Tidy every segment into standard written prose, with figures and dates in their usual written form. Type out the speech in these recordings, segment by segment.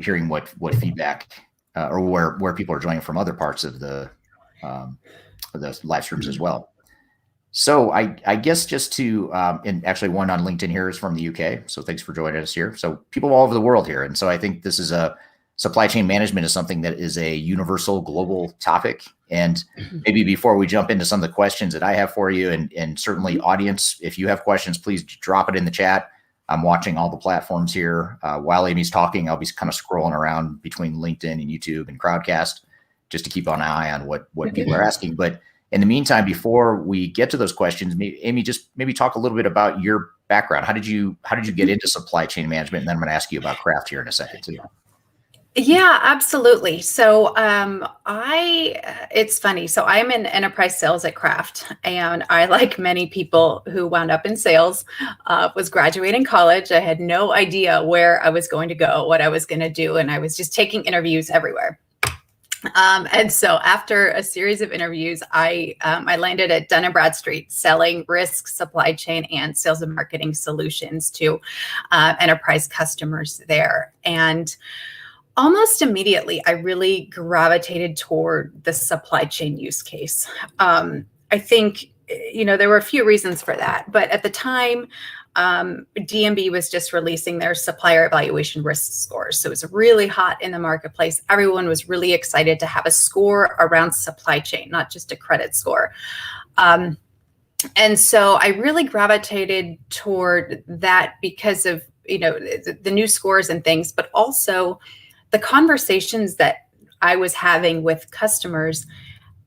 hearing what feedback or where people are joining from other parts of the live streams as well. So I guess just to, and actually one on LinkedIn here is from the UK. So thanks for joining us here. So people all over the world here. And so I think this is supply chain management is something that is a universal global topic. And maybe before we jump into some of the questions that I have for you, and certainly audience, if you have questions, please drop it in the chat. I'm watching all the platforms here. While Amy's talking, I'll be kind of scrolling around between LinkedIn and YouTube and Crowdcast just to keep an eye on what people are asking. But in the meantime, before we get to those questions, Amy, just maybe talk a little bit about your background. How did you get into supply chain management? And then I'm going to ask you about craft here in a second too. Yeah, absolutely. So it's funny. So I'm in enterprise sales at Kraft, and I, like many people who wound up in sales, was graduating college. I had no idea where I was going to go, what I was going to do, and I was just taking interviews everywhere. And so after a series of interviews, I landed at Dun & Bradstreet selling risk, supply chain, and sales and marketing solutions to enterprise customers there. And almost immediately, I really gravitated toward the supply chain use case. I think, there were a few reasons for that, but at the time, D&B was just releasing their supplier evaluation risk scores. So it was really hot in the marketplace. Everyone was really excited to have a score around supply chain, not just a credit score. And so I really gravitated toward that because of, the new scores and things, but also the conversations that I was having with customers.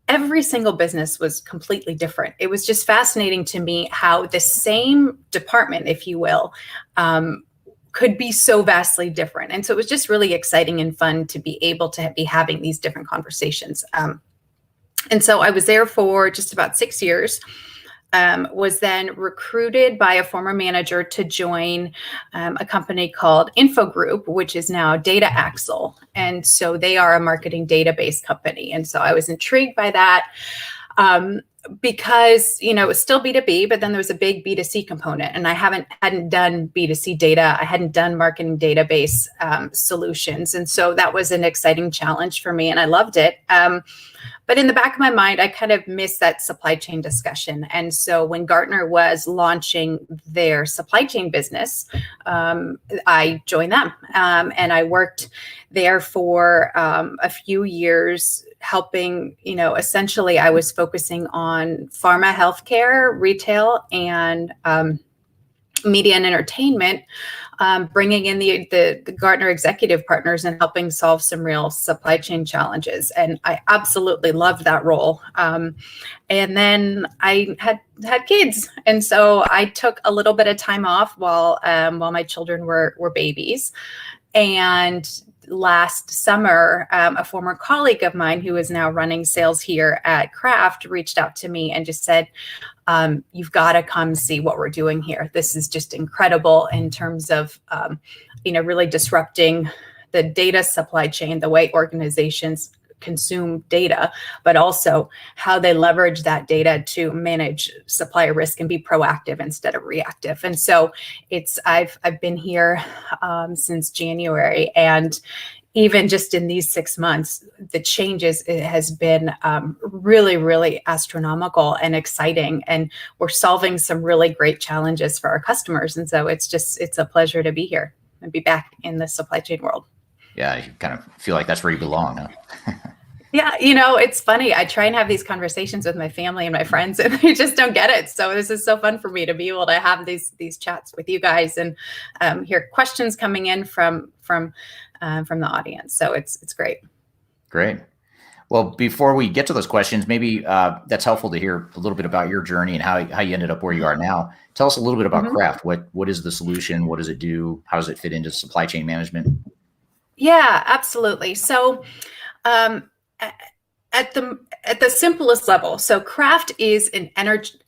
Every single business was completely different. It was just fascinating to me how the same department, if you will, could be so vastly different. And so it was just really exciting and fun to be able to be having these different conversations. And so I was there for just about 6 years. Was then recruited by a former manager to join a company called Info Group, which is now Data Axle. And so they are a marketing database company. And so I was intrigued by that because, it was still B2B, but then there was a big B2C component. And I hadn't done B2C data. I hadn't done marketing database solutions. And so that was an exciting challenge for me, and I loved it. But in the back of my mind, I kind of missed that supply chain discussion. And so when Gartner was launching their supply chain business, I joined them. And I worked there for a few years, helping, essentially I was focusing on pharma, healthcare, retail, and media and entertainment, bringing in the Gartner executive partners and helping solve some real supply chain challenges. And I absolutely loved that role. And then I had kids. And so I took a little bit of time off while my children were babies. And last summer, a former colleague of mine who is now running sales here at Kraft reached out to me and just said, you've got to come see what we're doing here. This is just incredible in terms of, really disrupting the data supply chain, the way organizations consume data, but also how they leverage that data to manage supplier risk and be proactive instead of reactive. And so I've been here since January, and even just in these 6 months, the changes, it has been really, really astronomical and exciting. And we're solving some really great challenges for our customers. And so it's a pleasure to be here and be back in the supply chain world. Yeah, you kind of feel like that's where you belong, huh? Yeah, it's funny. I try and have these conversations with my family and my friends, and they just don't get it. So this is so fun for me to be able to have these chats with you guys and hear questions coming in from the audience. So it's great. Great. Well, before we get to those questions, maybe that's helpful to hear a little bit about your journey and how you ended up where you are now. Tell us a little bit about Kraft. What is the solution? What does it do? How does it fit into supply chain management? Yeah, absolutely. So at the simplest level, so Kraft is an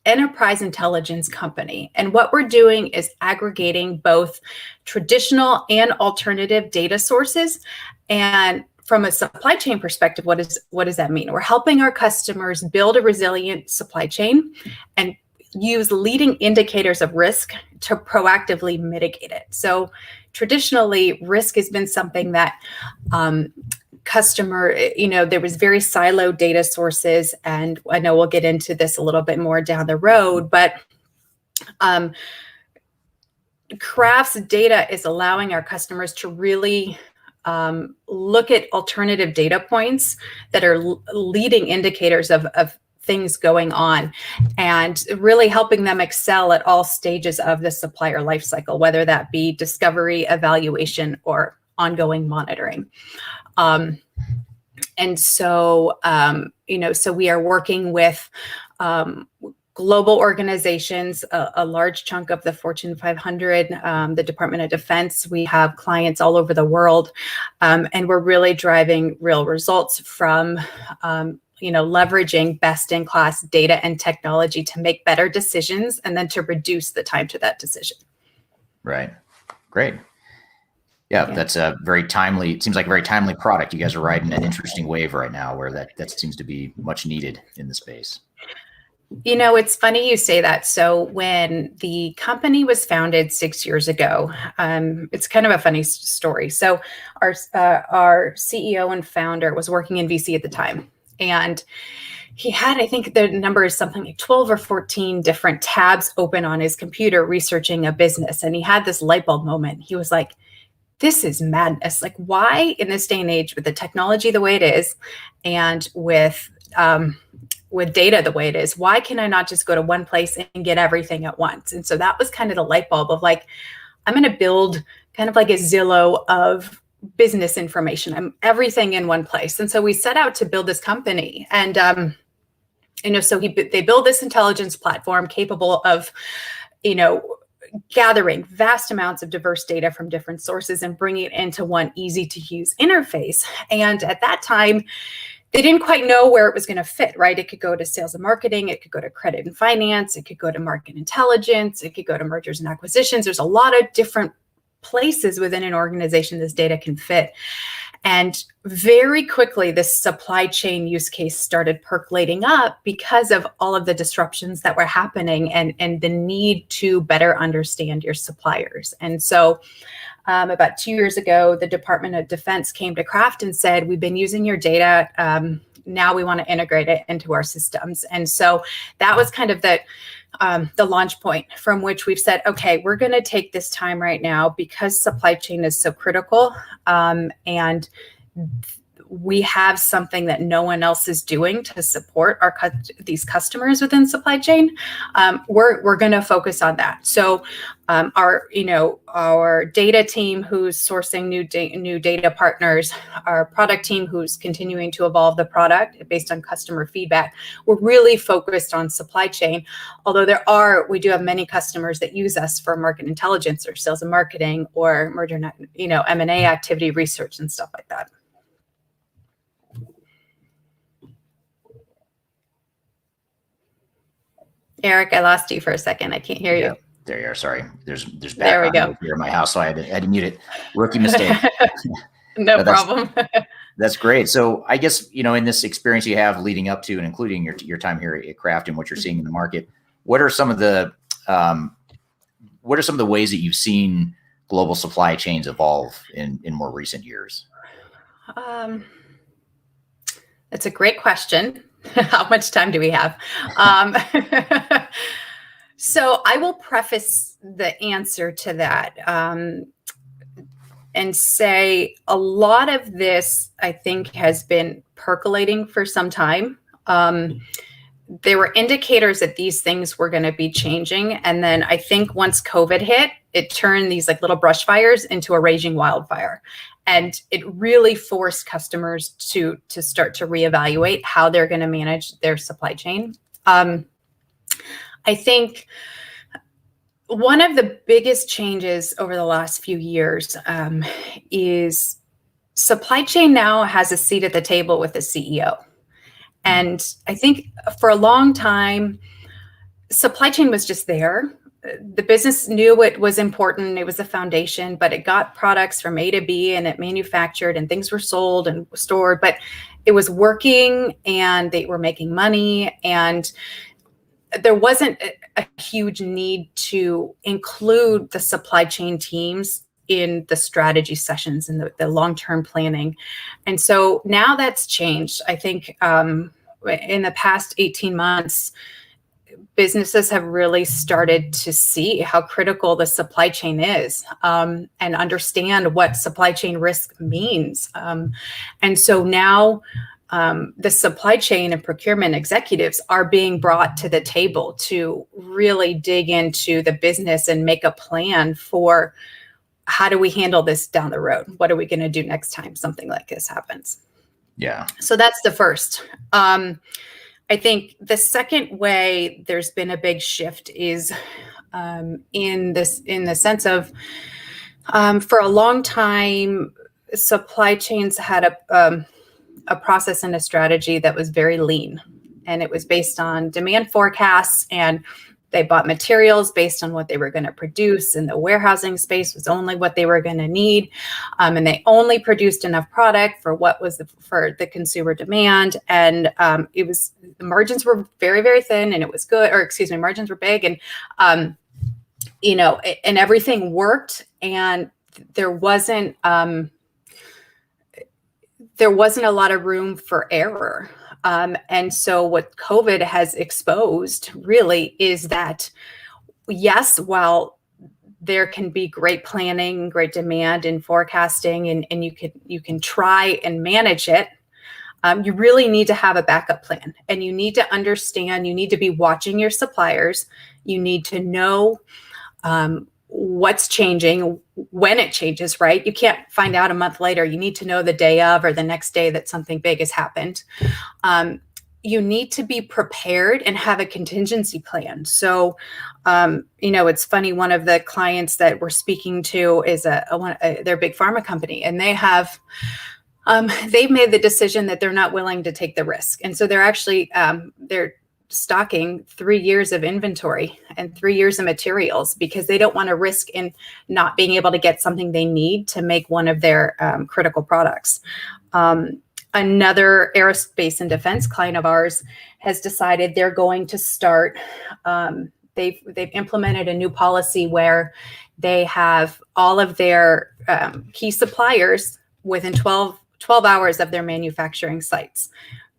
enterprise intelligence company. And what we're doing is aggregating both traditional and alternative data sources. And from a supply chain perspective, what does that mean? We're helping our customers build a resilient supply chain and use leading indicators of risk to proactively mitigate it. So traditionally risk has been something that customer, there was very siloed data sources, and I know we'll get into this a little bit more down the road, but Craft's data is allowing our customers to really look at alternative data points that are leading indicators of things going on, and really helping them excel at all stages of the supplier lifecycle, whether that be discovery, evaluation, or ongoing monitoring. And so, so we are working with global organizations, a large chunk of the Fortune 500, the Department of Defense. We have clients all over the world, and we're really driving real results from, leveraging best-in-class data and technology to make better decisions and then to reduce the time to that decision. Right. Great. Yeah, that's a very timely, it seems like a very timely product. You guys are riding an interesting wave right now where that seems to be much needed in the space. It's funny you say that. So when the company was founded 6 years ago, it's kind of a funny story. So our CEO and founder was working in VC at the time, and he had, I think the number is something like 12 or 14 different tabs open on his computer researching a business. And he had this light bulb moment. He was like, this is madness. Like, why in this day and age, with the technology the way it is, and with data the way it is, why can I not just go to one place and get everything at once? And so that was kind of the light bulb of like, I'm going to build kind of like a Zillow of business information. I'm everything in one place. And so we set out to build this company, and so they build this intelligence platform capable of, gathering vast amounts of diverse data from different sources and bringing it into one easy to use interface. And at that time, they didn't quite know where it was going to fit, right? It could go to sales and marketing. It could go to credit and finance. It could go to market intelligence. It could go to mergers and acquisitions. There's a lot of different places within an organization this data can fit. And very quickly, this supply chain use case started percolating up because of all of the disruptions that were happening and the need to better understand your suppliers. And so about 2 years ago, the Department of Defense came to Craft and said, we've been using your data. Now we want to integrate it into our systems. And so that was kind of the launch point from which we've said, okay, we're going to take this time right now because supply chain is so critical, and we have something that no one else is doing to support these customers within supply chain. We're going to focus on that. So our data team who's sourcing new data partners, our product team who's continuing to evolve the product based on customer feedback, we're really focused on supply chain. Although we do have many customers that use us for market intelligence or sales and marketing or merger, M&A activity research and stuff like that. Eric, I lost you for a second. I can't hear you. There you are. Sorry. There's there we background go. here in my house, so I had to mute it. Rookie mistake. No problem. That's great. So I guess, in this experience you have leading up to and including your time here at Craft and what you're seeing in the market, what are some of the ways that you've seen global supply chains evolve in more recent years? That's a great question. How much time do we have? So I will preface the answer to that and say a lot of this, I think, has been percolating for some time. There were indicators that these things were going to be changing. And then I think once COVID hit, it turned these like little brush fires into a raging wildfire. And it really forced customers to start to reevaluate how they're going to manage their supply chain. I think one of the biggest changes over the last few years is supply chain now has a seat at the table with the CEO. And I think for a long time, supply chain was just there. The business knew it was important. It was the foundation, but it got products from A to B and it manufactured and things were sold and stored, but it was working and they were making money. And there wasn't a huge need to include the supply chain teams in the strategy sessions and the long-term planning. And so now that's changed. I think in the past 18 months, businesses have really started to see how critical the supply chain is, and understand what supply chain risk means. And so now the supply chain and procurement executives are being brought to the table to really dig into the business and make a plan for how do we handle this down the road? What are we going to do next time something like this happens? Yeah. So that's the first. I think the second way there's been a big shift is in the sense of for a long time, supply chains had a process and a strategy that was very lean, and it was based on demand forecasts, and they bought materials based on what they were going to produce, and the warehousing space was only what they were going to need, and they only produced enough product for what was for the consumer demand, and it was, the margins were very, very thin, and it was good, or excuse me, margins were big, and and everything worked, and there wasn't a lot of room for error. And so what COVID has exposed really is that, yes, while there can be great planning, great demand and forecasting, and you can try and manage it, you really need to have a backup plan, and you need to understand, you need to be watching your suppliers. You need to know what's changing, when it changes, right? You can't find out a month later. You need to know the day of or the next day that something big has happened. You need to be prepared and have a contingency plan. So, it's funny. One of the clients that we're speaking to is they're a big pharma company, and they have, they've made the decision that they're not willing to take the risk. And so they're actually, they're stocking 3 years of inventory and 3 years of materials because they don't want to risk in not being able to get something they need to make one of their critical products. Another aerospace and defense client of ours has decided they're going to start, they've implemented a new policy where they have all of their key suppliers within 12 hours of their manufacturing sites,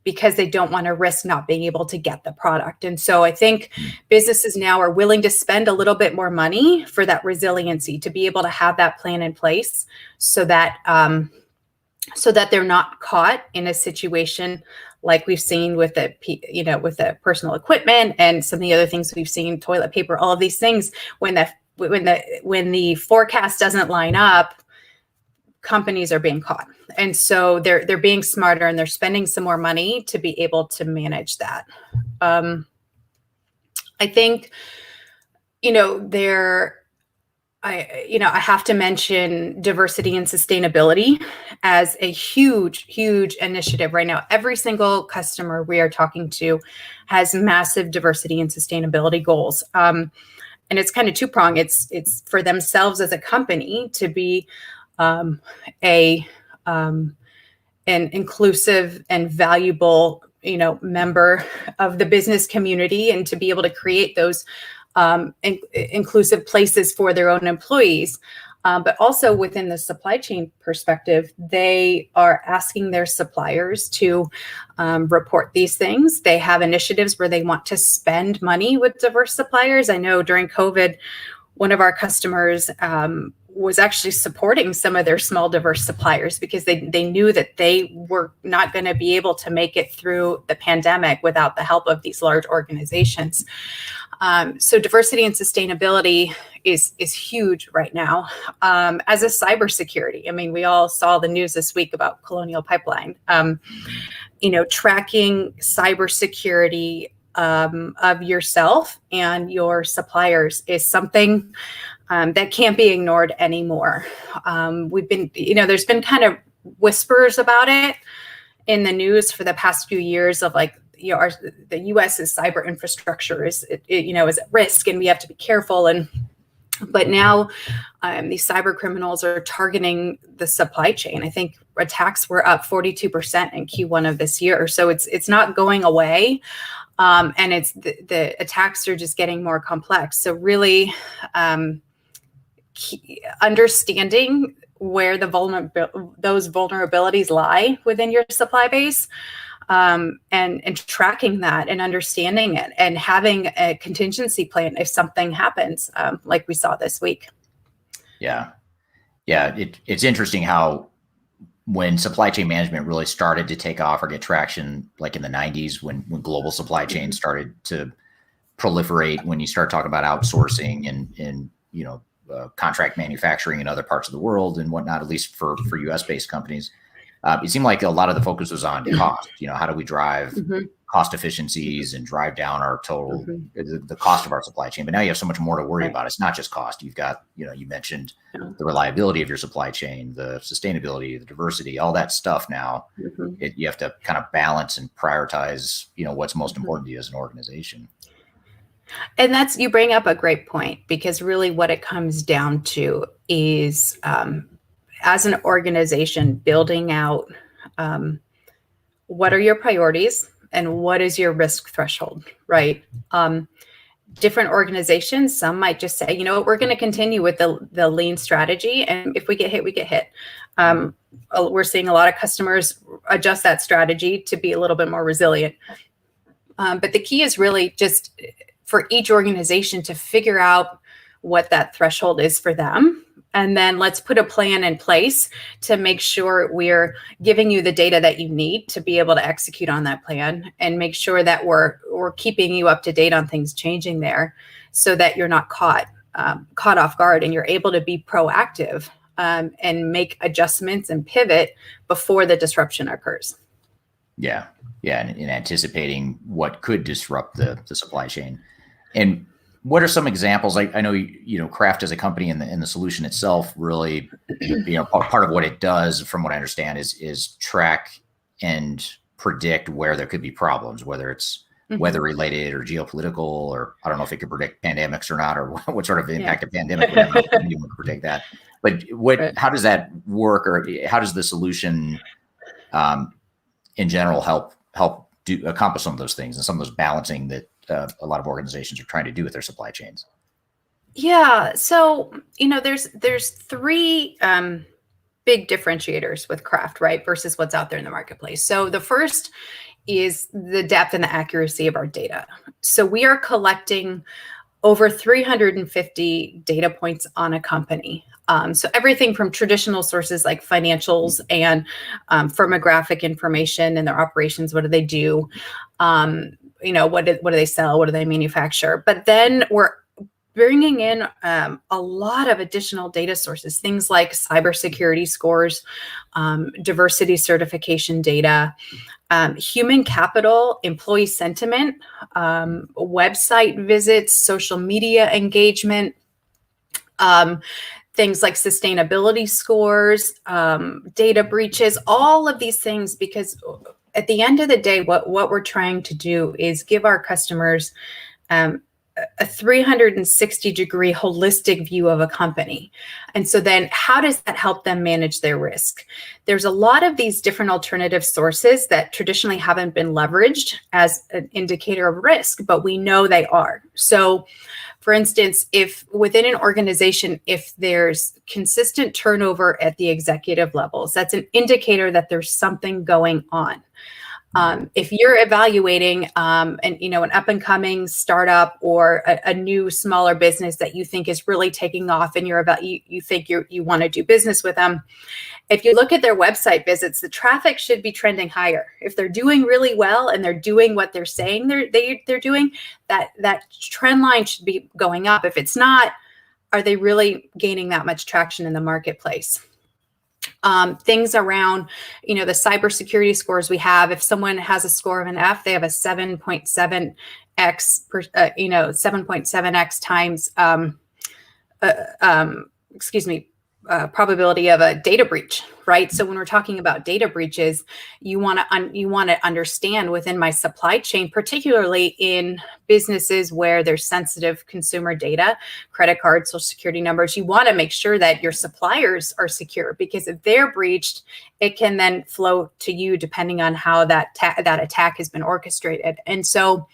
because they don't want to risk not being able to get the product. And so I think businesses now are willing to spend a little bit more money for that resiliency, to be able to have that plan in place so that they're not caught in a situation like we've seen with the personal equipment and some of the other things we've seen, toilet paper, all of these things, when the forecast doesn't line up, companies are being caught. And so they're being smarter, and they're spending some more money to be able to manage that. I think, I have to mention diversity and sustainability as a huge, huge initiative right now. Every single customer we are talking to has massive diversity and sustainability goals. And it's kind of two-pronged. It's for themselves as a company to be an inclusive and valuable, member of the business community, and to be able to create those inclusive places for their own employees. But also within the supply chain perspective, they are asking their suppliers to report these things. They have initiatives where they want to spend money with diverse suppliers. I know during COVID, one of our customers was actually supporting some of their small diverse suppliers because they knew that they were not going to be able to make it through the pandemic without the help of these large organizations. So diversity and sustainability is huge right now. As a cybersecurity, I mean, we all saw the news this week about Colonial Pipeline. Tracking cybersecurity of yourself and your suppliers is something that can't be ignored anymore. There's been kind of whispers about it in the news for the past few years of like, the U.S.'s cyber infrastructure is at risk, and we have to be careful. But now these cyber criminals are targeting the supply chain. I think attacks were up 42% in Q1 of this year. So it's not going away. And the attacks are just getting more complex. So really, understanding where the those vulnerabilities lie within your supply base, and tracking that and understanding it and having a contingency plan if something happens, like we saw this week. Yeah. It's interesting how when supply chain management really started to take off or get traction, like in the 90s, when global supply chains started to proliferate, when you start talking about outsourcing and contract manufacturing in other parts of the world and whatnot, at least for US based companies, it seemed like a lot of the focus was on cost. How do we drive cost efficiencies and drive down our total, the cost of our supply chain? But now you have so much more to worry about. It's not just cost. You've got, you mentioned the reliability of your supply chain, the sustainability, the diversity, all that stuff. Now you have to kind of balance and prioritize, what's most important to you as an organization. And you bring up a great point, because really what it comes down to is, as an organization, building out what are your priorities and what is your risk threshold, right? Different organizations, some might just say, you know what, we're going to continue with the lean strategy, and if we get hit, we get hit. We're seeing a lot of customers adjust that strategy to be a little bit more resilient. But the key is really just for each organization to figure out what that threshold is for them. And then let's put a plan in place to make sure we're giving you the data that you need to be able to execute on that plan, and make sure that we're keeping you up to date on things changing there, so that you're not caught off guard, and you're able to be proactive and make adjustments and pivot before the disruption occurs. Yeah. And anticipating what could disrupt the supply chain. And what are some examples? I know, Craft as a company and the solution itself really, part of what it does, from what I understand, is track and predict where there could be problems, whether it's weather related or geopolitical, or I don't know if it could predict pandemics or not, or what sort of impact a pandemic would have. Anyone could predict that. But how does that work, or how does the solution in general help accomplish some of those things and some of those balancing that a lot of organizations are trying to do with their supply chains? Yeah. So, there's three big differentiators with Craft, right, versus what's out there in the marketplace. So the first is the depth and the accuracy of our data. So we are collecting over 350 data points on a company. So everything from traditional sources like financials and firmographic information and their operations. What do they do? What do they sell? What do they manufacture? But then we're bringing in a lot of additional data sources, things like cybersecurity scores, diversity certification data, human capital, employee sentiment, website visits, social media engagement, things like sustainability scores, data breaches, all of these things, because at the end of the day, what we're trying to do is give our customers a 360-degree holistic view of a company. And so then how does that help them manage their risk? There's a lot of these different alternative sources that traditionally haven't been leveraged as an indicator of risk, but we know they are. So for instance, if within an organization, if there's consistent turnover at the executive levels, that's an indicator that there's something going on. If you're evaluating an up and coming startup or a new smaller business that you think is really taking off, and you think you want to do business with them, if you look at their website visits, the traffic should be trending higher. If they're doing really well and they're doing what they're saying they're doing, that trend line should be going up. If it's not, are they really gaining that much traction in the marketplace? Things around, the cybersecurity scores we have. If someone has a score of an F, they have a 7.7x, 7.7x times, probability of a data breach, right? So when we're talking about data breaches, you want to understand within my supply chain, particularly in businesses where there's sensitive consumer data, credit cards, social security numbers, you want to make sure that your suppliers are secure, because if they're breached, it can then flow to you depending on how that attack has been orchestrated. And so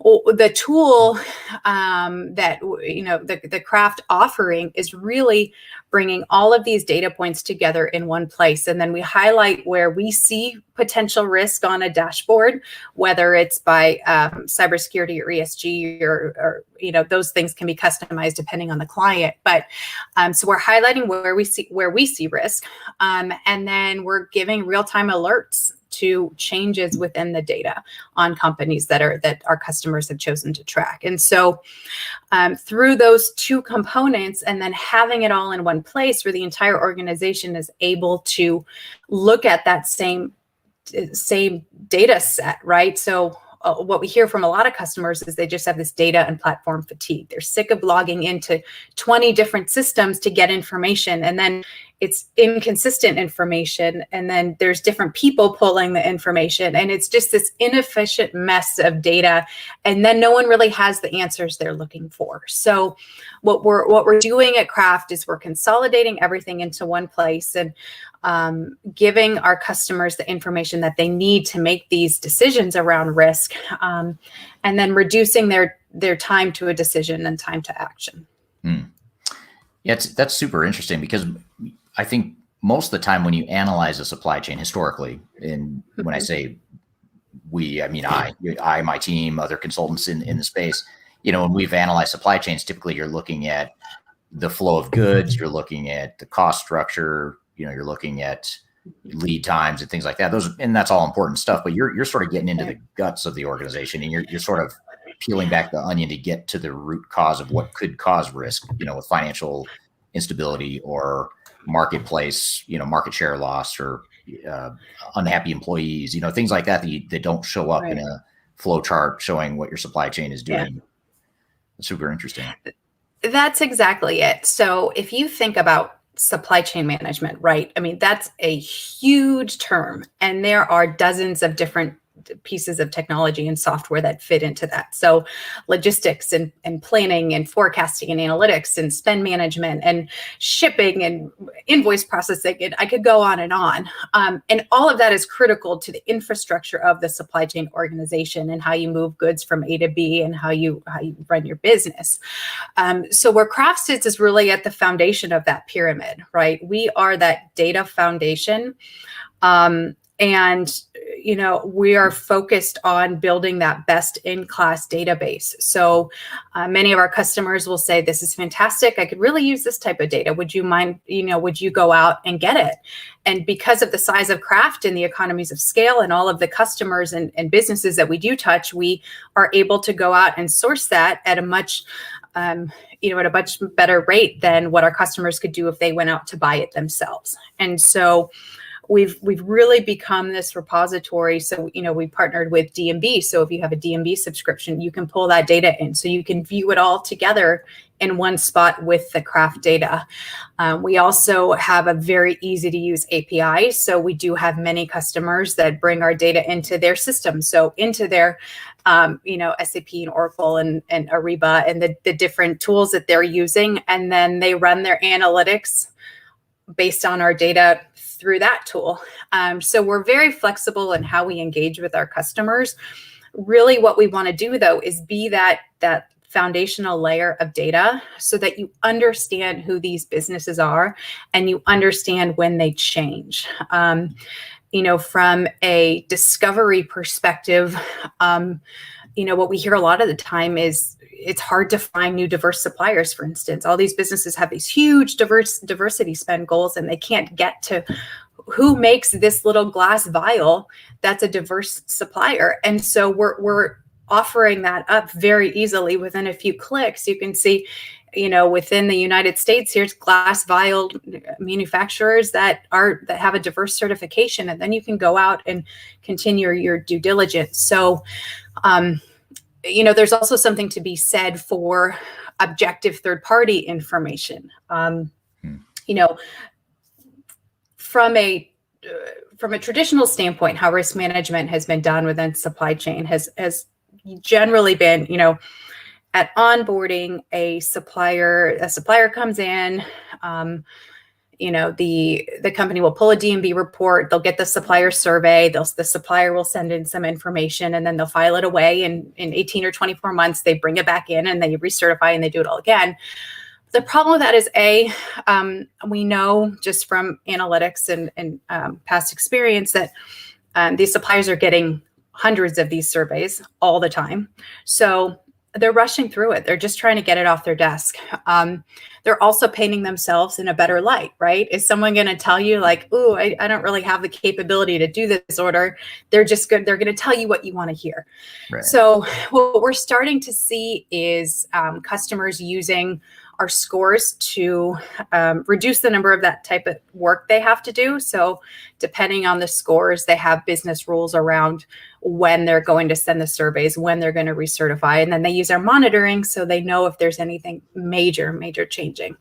the tool that the Craft offering is really bringing all of these data points together in one place, and then we highlight where we see potential risk on a dashboard, whether it's by cybersecurity or ESG or those things can be customized depending on the client. But so we're highlighting where we see risk, and then we're giving real-time alerts to changes within the data on companies that our customers have chosen to track. And so through those two components, and then having it all in one place where the entire organization is able to look at that same data set, right? So what we hear from a lot of customers is they just have this data and platform fatigue. They're sick of logging into 20 different systems to get information, and then it's inconsistent information, and then there's different people pulling the information, and it's just this inefficient mess of data, and then no one really has the answers they're looking for. So what we're doing at Craft is we're consolidating everything into one place and giving our customers the information that they need to make these decisions around risk, and then reducing their time to a decision and time to action. Yeah, that's super interesting, because I think most of the time when you analyze a supply chain historically, and when I say we, I mean I, my team, other consultants in the space, when we've analyzed supply chains, typically you're looking at the flow of goods, you're looking at the cost structure, you're looking at lead times and things like that. And that's all important stuff, but you're sort of getting into the guts of the organization, and you're sort of peeling back the onion to get to the root cause of what could cause risk, with financial instability or marketplace, market share loss, or unhappy employees, things like that that don't show up in a flow chart showing what your supply chain is doing. Yeah. Super interesting. That's exactly it. So if you think about supply chain management, right? I mean, that's a huge term, and there are dozens of different pieces of technology and software that fit into that. So logistics and planning and forecasting and analytics and spend management and shipping and invoice processing, and I could go on. And all of that is critical to the infrastructure of the supply chain organization and how you move goods from A to B and how you run your business. So where Craft sits is really at the foundation of that pyramid, right? We are that data foundation. And, we are focused on building that best-in-class database. So many of our customers will say, this is fantastic. I could really use this type of data. Would you mind, would you go out and get it? And because of the size of Craft and the economies of scale and all of the customers and businesses that we do touch, we are able to go out and source that at a much at a much better rate than what our customers could do if they went out to buy it themselves. And so we've really become this repository. So, we partnered with D&B. So if you have a D&B subscription, you can pull that data in. So you can view it all together in one spot with the Craft data. We also have a very easy to use API. So we do have many customers that bring our data into their system. So into their SAP and Oracle and Ariba and the different tools that they're using. And then they run their analytics based on our data through that tool. So we're very flexible in how we engage with our customers. Really what we want to do, though, is be that foundational layer of data so that you understand who these businesses are and you understand when they change. From a discovery perspective, what we hear a lot of the time is it's hard to find new diverse suppliers, for instance. All these businesses have these huge diversity spend goals, and they can't get to who makes this little glass vial that's a diverse supplier. And so we're offering that up very easily within a few clicks. You can see, within the United States, here's glass vial manufacturers that have a diverse certification, and then you can go out and continue your due diligence. So, there's also something to be said for objective third-party information. from a traditional standpoint, how risk management has been done within supply chain has generally been, at onboarding a supplier comes in, the company will pull a D&B report, they'll get the supplier survey, the supplier will send in some information, and then they'll file it away. And in 18 or 24 months, they bring it back in and they recertify and they do it all again. The problem with that is we know just from analytics and past experience that these suppliers are getting hundreds of these surveys all the time. So they're rushing through it. They're just trying to get it off their desk. They're also painting themselves in a better light, right? Is someone going to tell you like, "Ooh, I don't really have the capability to do this order"? They're just good. They're going to tell you what you want to hear. Right. So what we're starting to see is customers using our scores to reduce the number of that type of work they have to do. So depending on the scores, they have business rules around when they're going to send the surveys, when they're going to recertify, and then they use our monitoring so they know if there's anything major changing.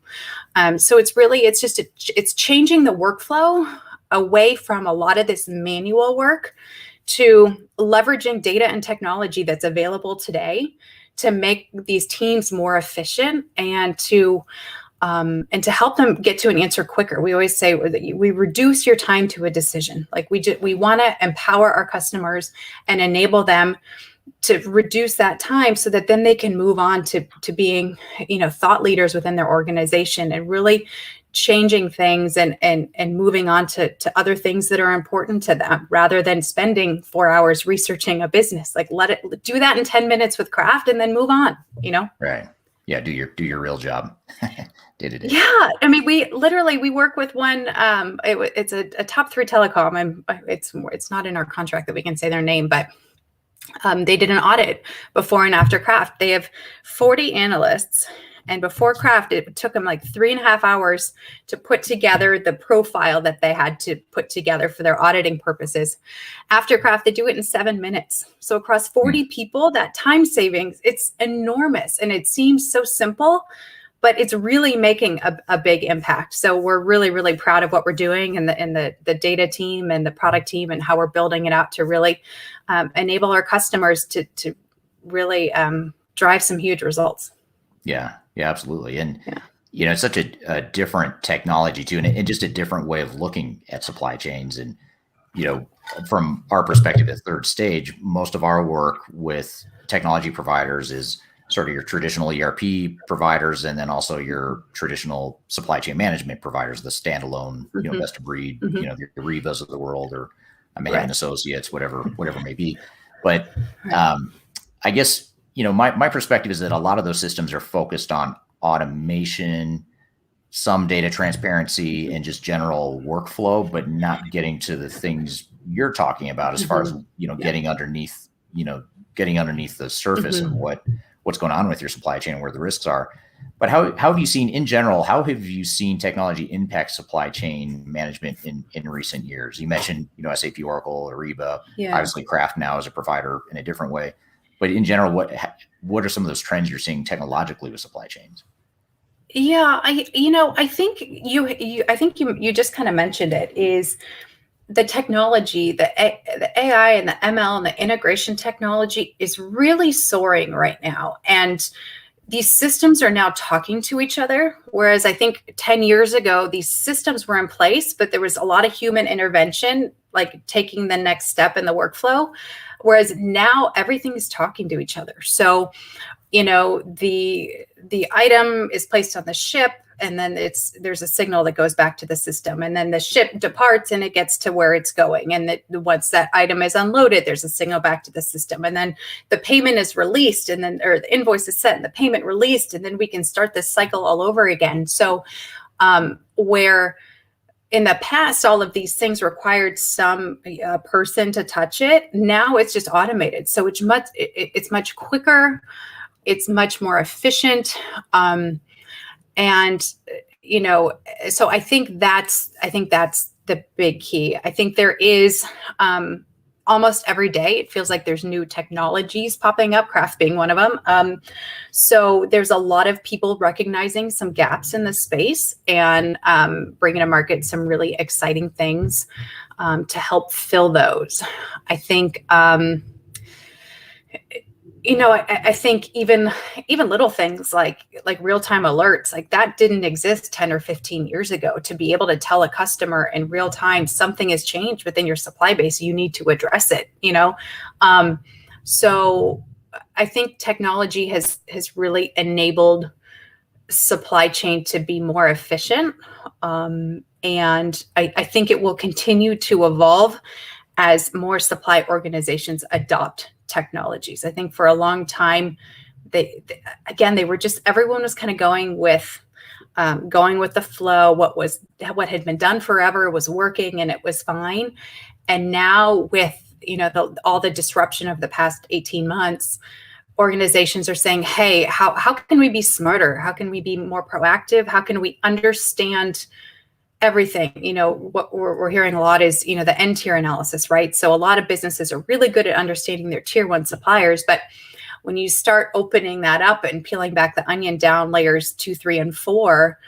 So it's changing the workflow away from a lot of this manual work to leveraging data and technology that's available today to make these teams more efficient and to help them get to an answer quicker. We always say we reduce your time to a decision. Like we want to empower our customers and enable them to reduce that time so that then they can move on to being, thought leaders within their organization and really changing things and moving on to other things that are important to them rather than spending 4 hours researching a business. Like let it do that in 10 minutes with craft and then move on, Right. Yeah. Do your real job. Day-to-day. Yeah. I mean, we work with one, it's a top 3 telecom, and it's not in our contract that we can say their name, but they did an audit before and after craft. They have 40 analysts. And before craft, it took them like 3.5 hours to put together the profile that they had to put together for their auditing purposes. After craft, they do it in 7 minutes. So across 40 people, that time savings, it's enormous. And it seems so simple, but it's really making a big impact. So we're really, really proud of what we're doing and the data team and the product team and how we're building it out to really enable our customers to really drive some huge results. Yeah, absolutely. And, it's such a different technology too, and just a different way of looking at supply chains. And, from our perspective at Third Stage, most of our work with technology providers is sort of your traditional ERP providers, and then also your traditional supply chain management providers, the standalone, best of breed, the Ariba's of the world, or Manhattan Associates, whatever it may be. But I guess, my perspective is that a lot of those systems are focused on automation, some data transparency, and just general workflow, but not getting to the things you're talking about as far as, getting underneath the surface of what's going on with your supply chain and where the risks are. But how have you seen technology impact supply chain management in recent years? You mentioned, SAP, Oracle, Ariba, obviously Kraft now is a provider in a different way. But in general, what are some of those trends you're seeing technologically with supply chains? Yeah, I think you just kind of mentioned it, is the technology, the AI and the ML and the integration technology is really soaring right now. And these systems are now talking to each other. Whereas I think 10 years ago, these systems were in place, but there was a lot of human intervention, like taking the next step in the workflow. Whereas now everything is talking to each other. So, the item is placed on the ship, and then there's a signal that goes back to the system, and then the ship departs and it gets to where it's going. And once that item is unloaded, there's a signal back to the system, and then the payment is released, or the invoice is sent and the payment released, and then we can start this cycle all over again. So, where in the past, all of these things required some person to touch it. Now it's just automated. So it's much quicker. It's much more efficient. So I think that's the big key. I think there is almost every day. It feels like there's new technologies popping up, craft being one of them. So there's a lot of people recognizing some gaps in the space and bringing to market some really exciting things to help fill those. I think, I think even little things like real-time alerts, like that didn't exist 10 or 15 years ago. To be able to tell a customer in real time something has changed within your supply base, you need to address it, So I think technology has really enabled supply chain to be more efficient. And I think it will continue to evolve as more supply organizations adopt technologies. I think for a long time, they were just, everyone was kind of going with the flow. What had been done forever was working and it was fine. And now with, all the disruption of the past 18 months, organizations are saying, hey, how can we be smarter? How can we be more proactive? How can we understand everything? What we're hearing a lot is, the end tier analysis, right? So a lot of businesses are really good at understanding their tier one suppliers, but when you start opening that up and peeling back the onion down layers 2, 3, and 4,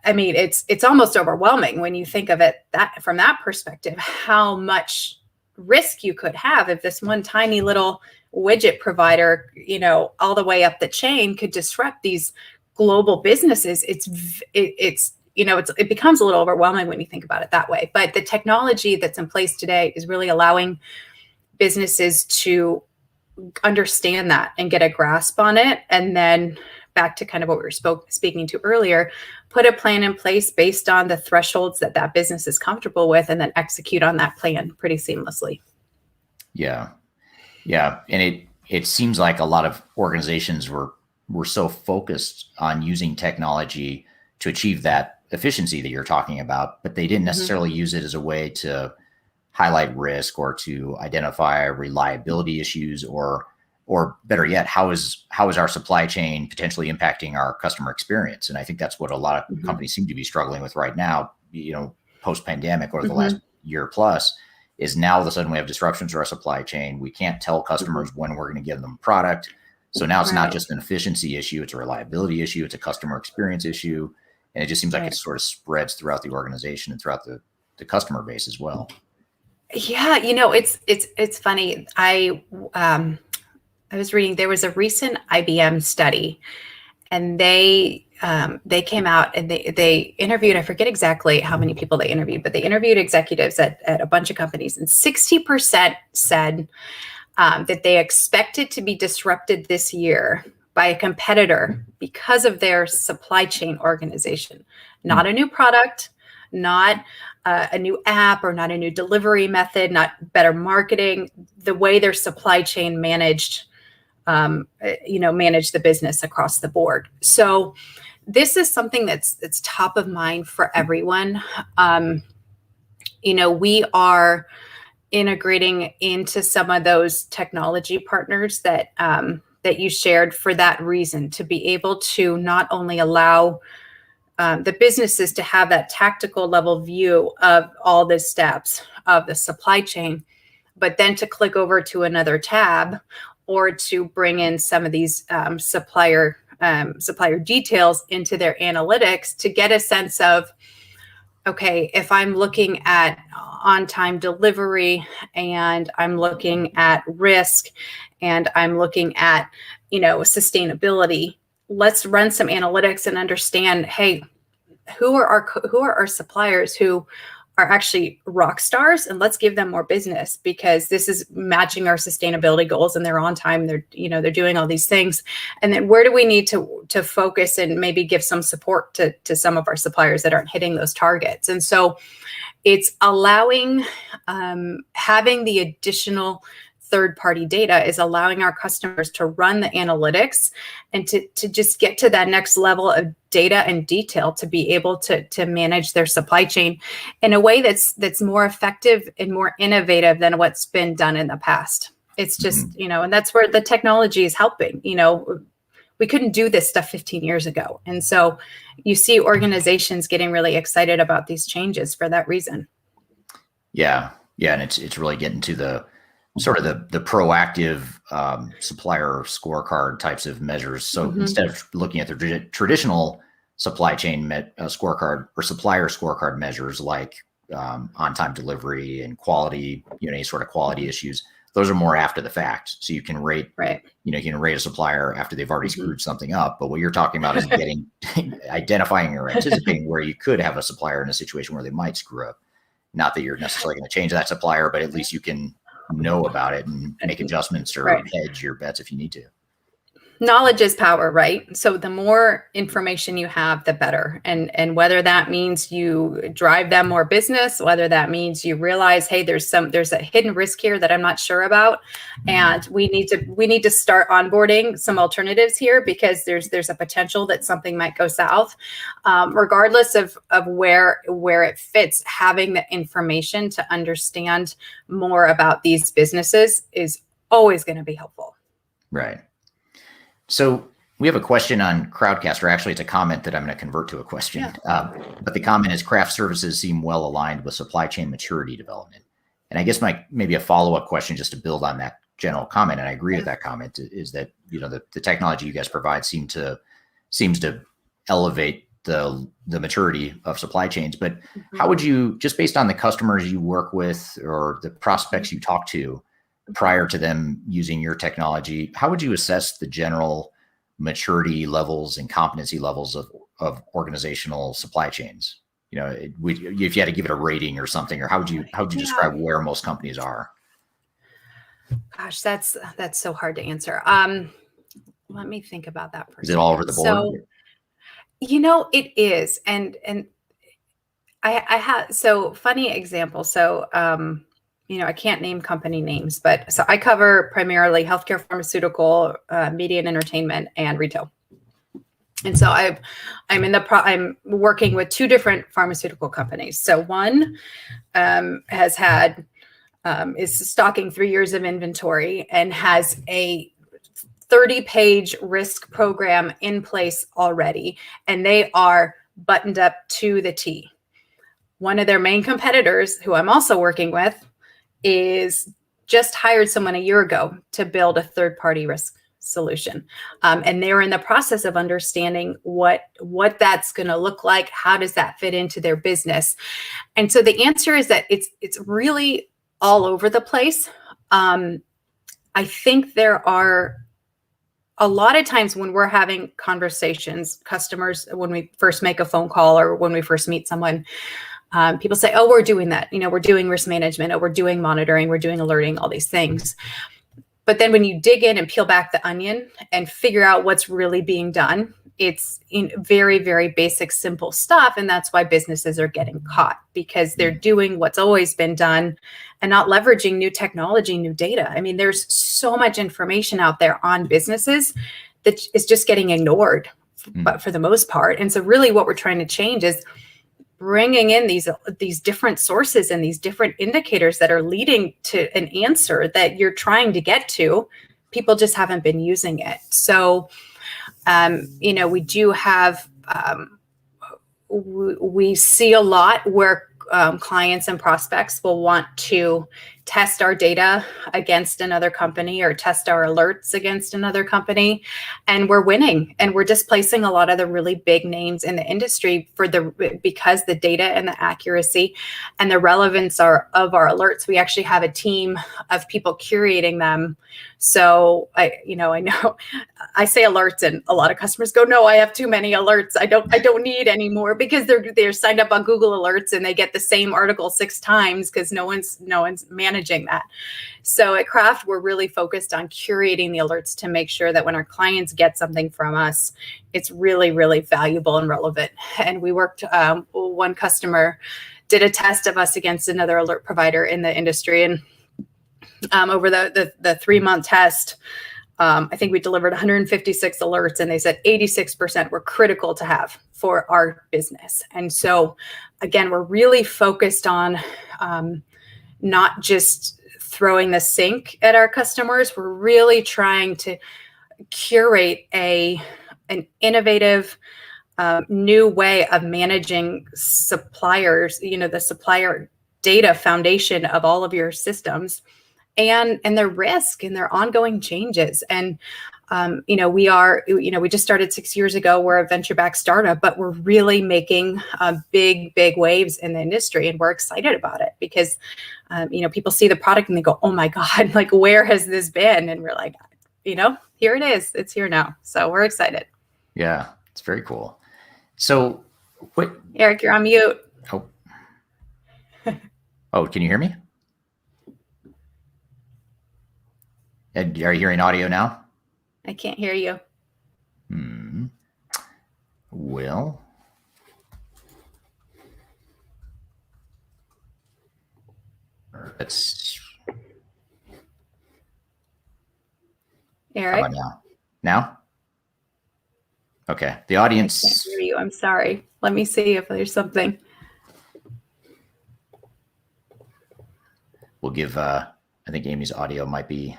I mean, it's almost overwhelming when you think of it that from that perspective, how much risk you could have if this one tiny little widget provider, all the way up the chain could disrupt these global businesses. It becomes a little overwhelming when you think about it that way. But the technology that's in place today is really allowing businesses to understand that and get a grasp on it. And then back to kind of what we were speaking to earlier, put a plan in place based on the thresholds that business is comfortable with, and then execute on that plan pretty seamlessly. Yeah. Yeah. And it seems like a lot of organizations were so focused on using technology to achieve that efficiency that you're talking about, but they didn't necessarily use it as a way to highlight risk or to identify reliability issues, or better yet, how is our supply chain potentially impacting our customer experience? And I think that's what a lot of companies seem to be struggling with right now, post pandemic or the last year plus, is now all of a sudden we have disruptions to our supply chain. We can't tell customers when we're going to give them product. So now it's not just an efficiency issue, it's a reliability issue, it's a customer experience issue. And it just seems like it sort of spreads throughout the organization and throughout the customer base as well. Yeah, it's funny. I was reading, there was a recent IBM study, and they came out and they interviewed, I forget exactly how many people they interviewed, but they interviewed executives at a bunch of companies, and 60% said that they expected to be disrupted this year by a competitor because of their supply chain organization. Not a new product, not a new app, or not a new delivery method, not better marketing, the way their supply chain managed the business across the board. So this is something that's top of mind for everyone. We are integrating into some of those technology partners that you shared for that reason, to be able to not only allow the businesses to have that tactical level view of all the steps of the supply chain, but then to click over to another tab, or to bring in some of these supplier details into their analytics to get a sense of, okay, if I'm looking at on-time delivery, and I'm looking at risk, and I'm looking at, sustainability, let's run some analytics and understand, hey, who are our suppliers who are actually rock stars, and let's give them more business because this is matching our sustainability goals, and they're on time. They're doing all these things. And then where do we need to focus and maybe give some support to some of our suppliers that aren't hitting those targets? And so it's allowing, having the additional third-party data is allowing our customers to run the analytics and to just get to that next level of data and detail to be able to manage their supply chain in a way that's more effective and more innovative than what's been done in the past. It's just, and that's where the technology is helping. We couldn't do this stuff 15 years ago. And so you see organizations getting really excited about these changes for that reason. Yeah. Yeah, and it's really getting to the sort of the proactive supplier scorecard types of measures. So instead of looking at the traditional supply chain scorecard or supplier scorecard measures like on-time delivery and quality, any sort of quality issues, those are more after the fact. So you can rate, Right. you can rate a supplier after they've already screwed something up. But what you're talking about is identifying or anticipating where you could have a supplier in a situation where they might screw up. Not that you're necessarily going to change that supplier, but at least you can know about it and make adjustments or hedge your bets if you need to. Knowledge is power, right? So the more information you have, the better. And whether that means you drive them more business, whether that means you realize, hey, there's a hidden risk here that I'm not sure about, and we need to start onboarding some alternatives here because there's a potential that something might go south. Regardless of where it fits, having the information to understand more about these businesses is always going to be helpful. Right. So we have a question on Crowdcaster. Actually, it's a comment that I'm going to convert to a question. But the comment is craft services seem well aligned with supply chain maturity development. And I guess maybe a follow-up question just to build on that general comment, and I agree with that comment, is that the technology you guys provide seems to elevate the maturity of supply chains. But how would you, just based on the customers you work with or the prospects you talk to, prior to them using your technology, how would you assess the general maturity levels and competency levels of organizational supply chains? If you had to give it a rating or something, or how would you describe where most companies are? Gosh, that's so hard to answer. Let me think about that. Is it all over the board? So, it is, and I have funny example. So, I can't name company names, but so I cover primarily healthcare, pharmaceutical, media and entertainment, and retail. And so I'm working with two different pharmaceutical companies. So one has had is stocking 3 years of inventory and has a 30-page risk program in place already, and they are buttoned up to the T. One of their main competitors, who I'm also working with, is just hired someone a year ago to build a third-party risk solution. And they're in the process of understanding what that's going to look like. How does that fit into their business? And so the answer is that it's really all over the place. I think there are a lot of times when we're having conversations, customers, when we first make a phone call or when we first meet someone, people say, oh, we're doing that. We're doing risk management. Oh, we're doing monitoring. We're doing alerting, all these things. But then when you dig in and peel back the onion and figure out what's really being done, it's in very, very basic, simple stuff. And that's why businesses are getting caught, because they're doing what's always been done and not leveraging new technology, new data. I mean, there's so much information out there on businesses that is just getting ignored, but for the most part. And so really what we're trying to change is bringing in these different sources and these different indicators that are leading to an answer that you're trying to get to. People just haven't been using it. So, we do have, we see a lot where clients and prospects will want to test our data against another company or test our alerts against another company. And we're winning, and we're displacing a lot of the really big names in the industry because the data and the accuracy and the relevance of our alerts. We actually have a team of people curating them. So I know I say alerts and a lot of customers go, no, I have too many alerts. I don't need any more, because they're signed up on Google Alerts and they get the same article 6 times because no one's managing that. So at Craft, we're really focused on curating the alerts to make sure that when our clients get something from us, it's really, really valuable and relevant. And we worked, one customer did a test of us against another alert provider in the industry. And over the 3-month test, I think we delivered 156 alerts, and they said 86% were critical to have for our business. And so, again, we're really focused on not just throwing the sink at our customers. We're really trying to curate an innovative, new way of managing suppliers, the supplier data foundation of all of your systems, and their risk and their ongoing changes. And we just started 6 years ago. We're a venture-backed startup, but we're really making big waves in the industry, and we're excited about it because people see the product and they go, "Oh my God, like where has this been?" And we're like, here it is. It's here now. So we're excited. Yeah, it's very cool. So, Eric, you're on mute. Oh, can you hear me? And are you hearing audio now? I can't hear you. Well, it's Eric. How about now? Okay. The audience. I can't hear you. I'm sorry. Let me see if there's something. We'll give, I think Amy's audio might be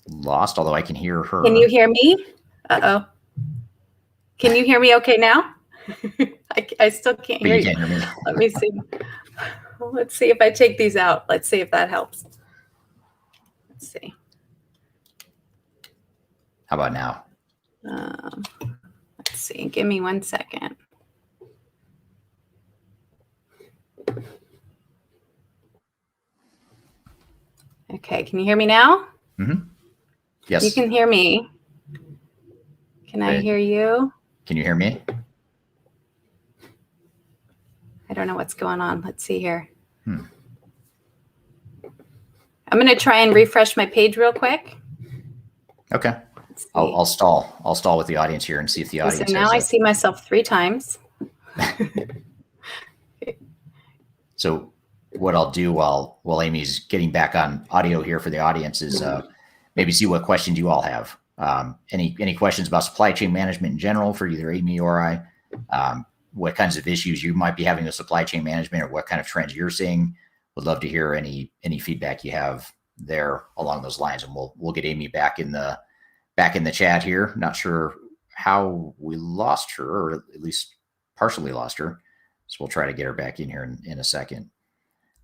lost, although I can hear her. Can you hear me? Uh-oh. Can you hear me okay now? I still can't hear you. Can't hear me. Let me see. Let's see if I take these out. Let's see if that helps. Let's see. How about now? Let's see. Give me 1 second. Okay. Can you hear me now? Mm-hmm. Yes. You can hear me. Can I hear you? Can you hear me? I don't know what's going on. Let's see here. I'm going to try and refresh my page real quick. Okay. I'll stall. I'll stall with the audience here and see if the audience. So now I see myself 3 times. So what I'll do while Amy's getting back on audio here for the audience is maybe see what questions you all have. Any questions about supply chain management in general for either Amy or I? What kinds of issues you might be having with supply chain management, or what kind of trends you're seeing? Would love to hear any feedback you have there along those lines, and we'll get Amy back in the chat here. Not sure how we lost her, or at least partially lost her, so we'll try to get her back in here in a second.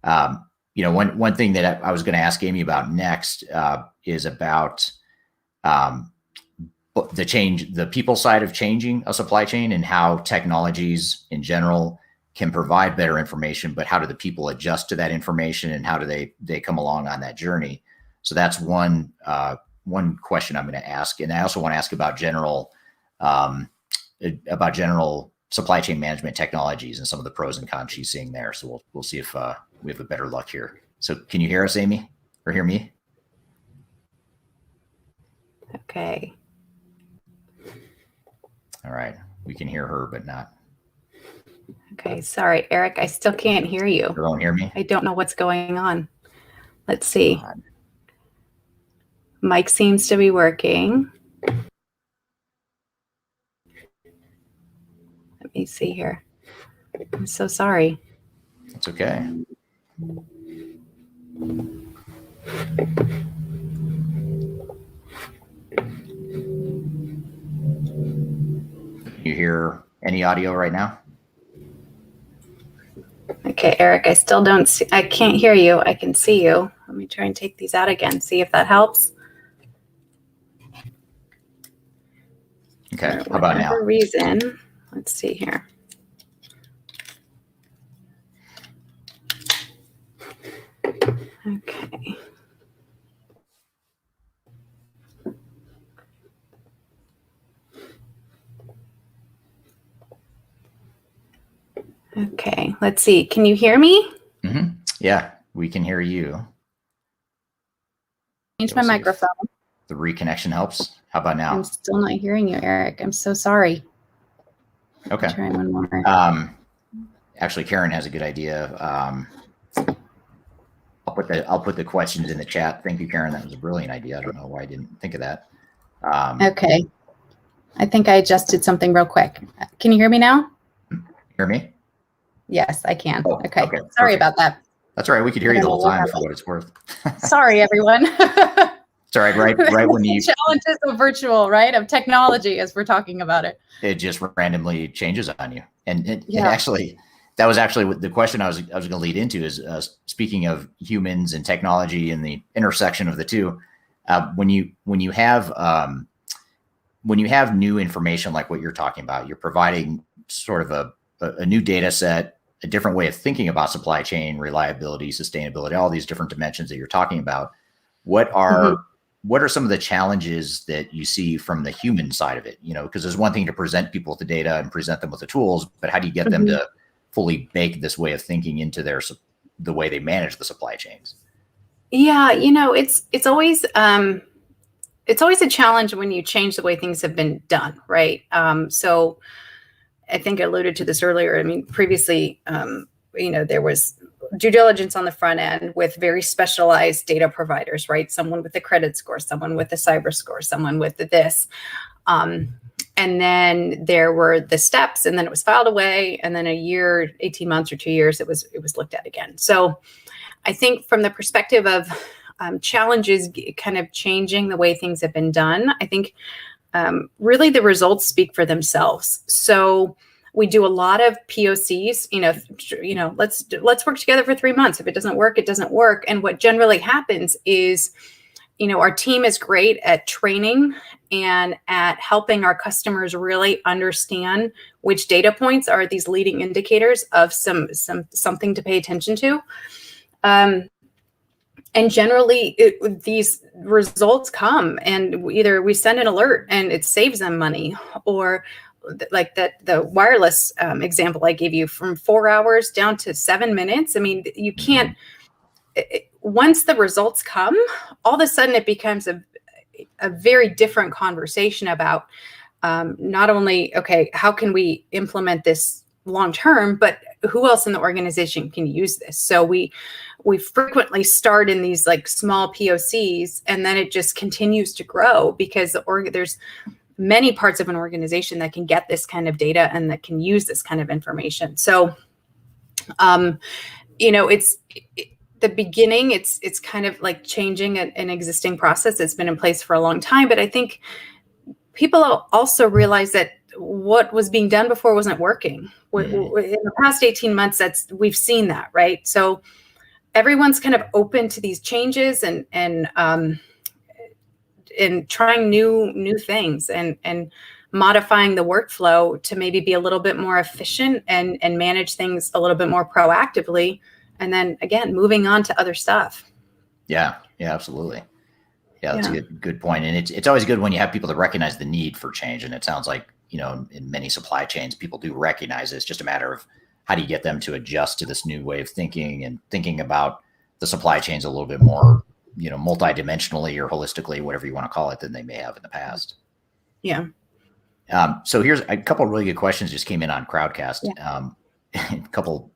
One thing that I was going to ask Amy about next is about the people side of changing a supply chain, and how technologies in general can provide better information, but how do the people adjust to that information, and how do they come along on that journey? So that's one question I'm going to ask. And I also want to ask about general supply chain management technologies and some of the pros and cons she's seeing there. So we'll see if we have a better luck here. So can you hear us, Amy, or hear me? Okay. All right. We can hear her, but not. Okay. Sorry, Eric. I still can't hear you. You don't hear me? I don't know what's going on. Let's see. Mic seems to be working. Let me see here. I'm so sorry. It's okay. You hear any audio right now? Okay, Eric, I still don't see, I can't hear you. I can see you. Let me try and take these out again, see if that helps. Okay, how about now? For reason, let's see here. Okay. Okay, let's see. Can you hear me? Mm-hmm. Yeah, we can hear you. Change my microphone. The reconnection helps. How about now? I'm still not hearing you, Eric. I'm so sorry. Okay. Try one more. Actually, Karen has a good idea. I'll put the questions in the chat. Thank you, Karen. That was a brilliant idea. I don't know why I didn't think of that. Okay. I think I adjusted something real quick. Can you hear me now? Hear me? Yes, I can. Oh, okay. Sorry perfect. about that. That's all right. We could hear you the whole time for what it's worth. Sorry, everyone. It's all right. Right when you challenges of virtual, right? Of technology as we're talking about it. It just randomly changes on you. And it actually, that was actually the question I was going to lead into is speaking of humans and technology and the intersection of the two. When you have new information like what you're talking about, you're providing sort of a new data set, a different way of thinking about supply chain reliability, sustainability, all these different dimensions that you're talking about. What are some of the challenges that you see from the human side of it? Because there's one thing to present people with the data and present them with the tools, but how do you get them to fully bake this way of thinking into the way they manage the supply chains? Yeah, it's always a challenge when you change the way things have been done, right? So I think I alluded to this earlier. I mean, previously, there was due diligence on the front end with very specialized data providers, right? Someone with a credit score, someone with a cyber score, someone with this. And then there were the steps, and then it was filed away. And then a year, 18 months or 2 years, it was looked at again. So I think from the perspective of challenges kind of changing the way things have been done, I think really the results speak for themselves. So we do a lot of POCs, let's work together for 3 months. If it doesn't work, it doesn't work. And what generally happens is, our team is great at training and at helping our customers really understand which data points are these leading indicators of something to pay attention to. And generally, these results come, and either we send an alert and it saves them money, or like the wireless example I gave you, from 4 hours down to 7 minutes. I mean, you can't. Once the results come, all of a sudden it becomes a very different conversation about not only, okay, how can we implement this long term, but who else in the organization can use this? So we frequently start in these like small POCs, and then it just continues to grow because there's many parts of an organization that can get this kind of data and that can use this kind of information. So, it's the beginning. It's kind of like changing an existing process that's been in place for a long time. But I think people also realize that what was being done before wasn't working. In the past 18 months, we've seen that, right? So everyone's kind of open to these changes and trying new things and modifying the workflow to maybe be a little bit more efficient and manage things a little bit more proactively. And then again, moving on to other stuff. Yeah, absolutely. Yeah, that's a good point. And it's always good when you have people that recognize the need for change. And it sounds like, in many supply chains, people do recognize it. It's just a matter of how do you get them to adjust to this new way of thinking and thinking about the supply chains a little bit more, multidimensionally or holistically, whatever you want to call it, than they may have in the past. Yeah. So here's a couple of really good questions just came in on Crowdcast. Yeah. A couple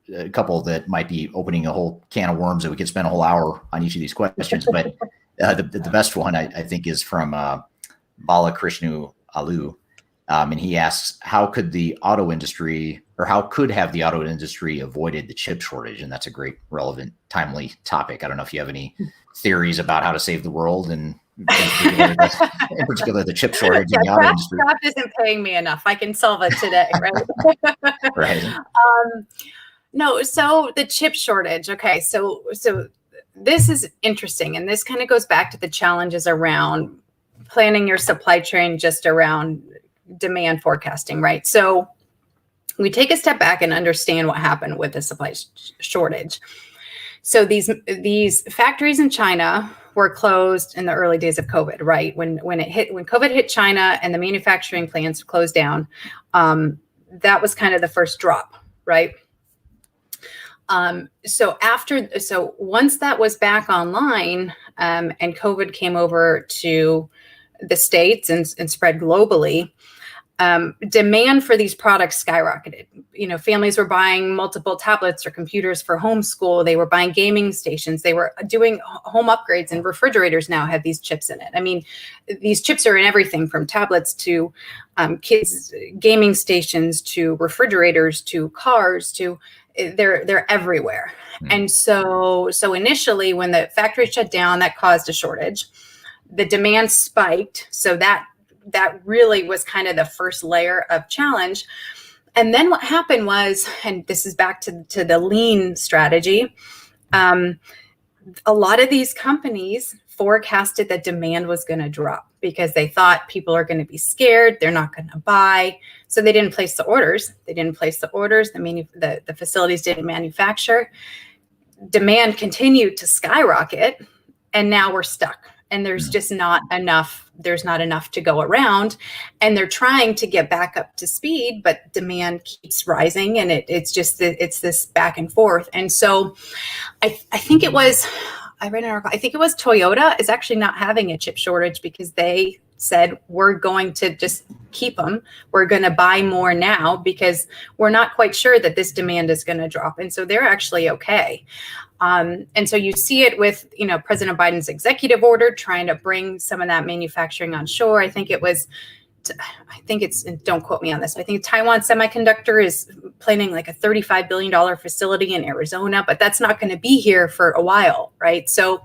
that might be opening a whole can of worms that we could spend a whole hour on each of these questions. But the best one I think is from Balakrishnu Alu. And he asks, how could have the auto industry avoided the chip shortage? And that's a great, relevant, timely topic. I don't know if you have any theories about how to save the world, and in particular the chip shortage in the auto industry. Kraft isn't paying me enough. I can solve it today, right? Right. No, so the chip shortage. Okay, so this is interesting, and this kind of goes back to the challenges around planning your supply chain, just around demand forecasting, right? So we take a step back and understand what happened with the supply shortage. So these factories in China were closed in the early days of COVID, right? When COVID hit China and the manufacturing plants closed down, that was kind of the first drop, right? So once that was back online, and COVID came over to the States and spread globally, demand for these products skyrocketed. Families were buying multiple tablets or computers for homeschool. They were buying gaming stations. They were doing home upgrades, and refrigerators now have these chips in it. I mean, these chips are in everything from tablets to kids' gaming stations to refrigerators to cars to they're everywhere. And so initially, when the factory shut down, that caused a shortage. The demand spiked. So that really was kind of the first layer of challenge. And then what happened was, and this is back to the lean strategy, a lot of these companies forecasted that demand was going to drop because they thought people are going to be scared. They're not going to buy. So they didn't place the orders. The facilities didn't manufacture. Demand continued to skyrocket. And now we're stuck. And there's just not enough. There's not enough to go around. And they're trying to get back up to speed, but demand keeps rising. And it's this back and forth. And so I think it was, I read an article, I think it was Toyota is actually not having a chip shortage because they said, we're going to just keep them. We're going to buy more now because we're not quite sure that this demand is going to drop. And so they're actually okay. And so you see it with, President Biden's executive order trying to bring some of that manufacturing on shore. I think it's, don't quote me on this, I think Taiwan Semiconductor is planning like a $35 billion facility in Arizona, but that's not going to be here for a while, right? So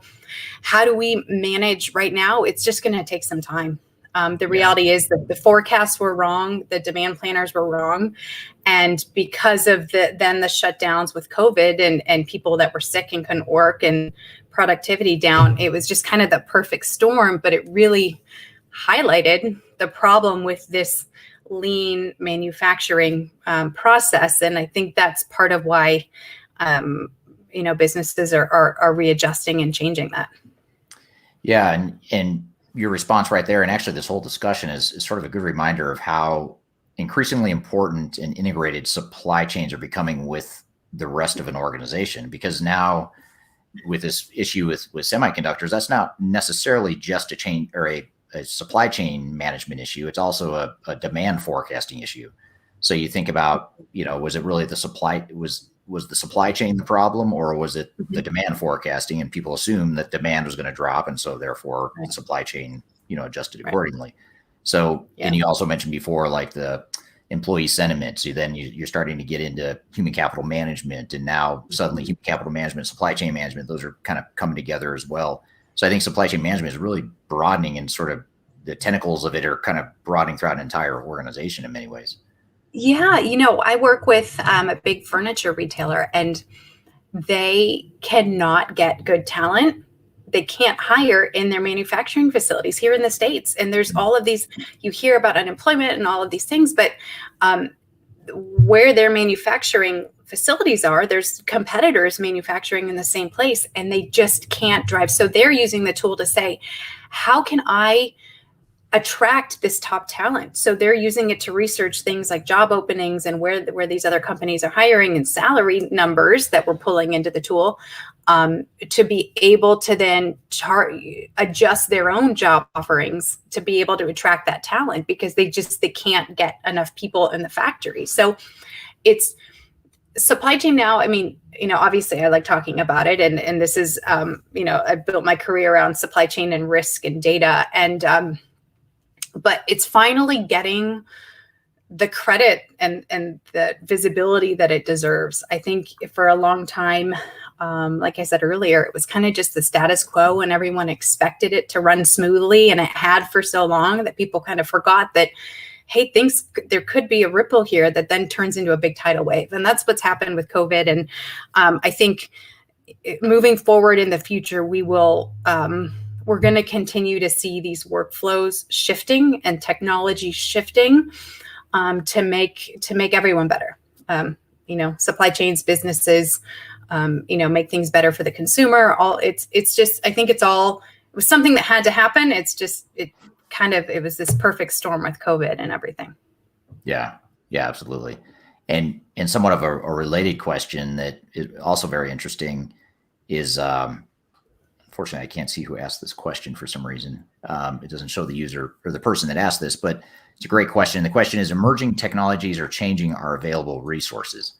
how do we manage right now? It's just going to take some time. The reality is that the forecasts were wrong, the demand planners were wrong. And because of the shutdowns with COVID and people that were sick and couldn't work and productivity down, it was just kind of the perfect storm, but it really highlighted the problem with this lean manufacturing process. And I think that's part of why, businesses are readjusting and changing that. Yeah. And your response right there, and actually this whole discussion is sort of a good reminder of how increasingly important and integrated supply chains are becoming with the rest of an organization. Because now with this issue with semiconductors, that's not necessarily just a chain or a supply chain management issue. It's also a demand forecasting issue. So you think about, was it really was the supply chain the problem, or was it the demand forecasting? And people assumed that demand was going to drop, and so therefore the supply chain, adjusted accordingly. So, and you also mentioned before, like the employee sentiment. So then you're starting to get into human capital management, and now suddenly human capital management, supply chain management, those are kind of coming together as well. So I think supply chain management is really broadening, and sort of the tentacles of it are kind of broadening throughout an entire organization in many ways. Yeah, I work with a big furniture retailer, and they cannot get good talent. They can't hire in their manufacturing facilities here in the States. And there's all of these, you hear about unemployment and all of these things, but where their manufacturing facilities are, there's competitors manufacturing in the same place, and they just can't drive. So they're using the tool to say, how can I attract this top talent? So they're using it to research things like job openings and where these other companies are hiring and salary numbers that we're pulling into the tool, to be able to then adjust their own job offerings to be able to attract that talent, because they can't get enough people in the factory. So it's supply chain now. I mean, obviously I like talking about it, and this is, I built my career around supply chain and risk and data, and but it's finally getting the credit and the visibility that it deserves. I think for a long time, like I said earlier, it was kind of just the status quo, and everyone expected it to run smoothly. And it had for so long that people kind of forgot that, hey, there could be a ripple here that then turns into a big tidal wave. And that's what's happened with COVID. And I think moving forward in the future, we're going to continue to see these workflows shifting and technology shifting to make everyone better. Supply chains, businesses, make things better for the consumer. It's just, I think it was something that had to happen. It was this perfect storm with COVID and everything. Yeah, absolutely. And somewhat of a related question that is also very interesting is, unfortunately, I can't see who asked this question for some reason. It doesn't show the user or the person that asked this, but it's a great question. The question is, emerging technologies are changing our available resources,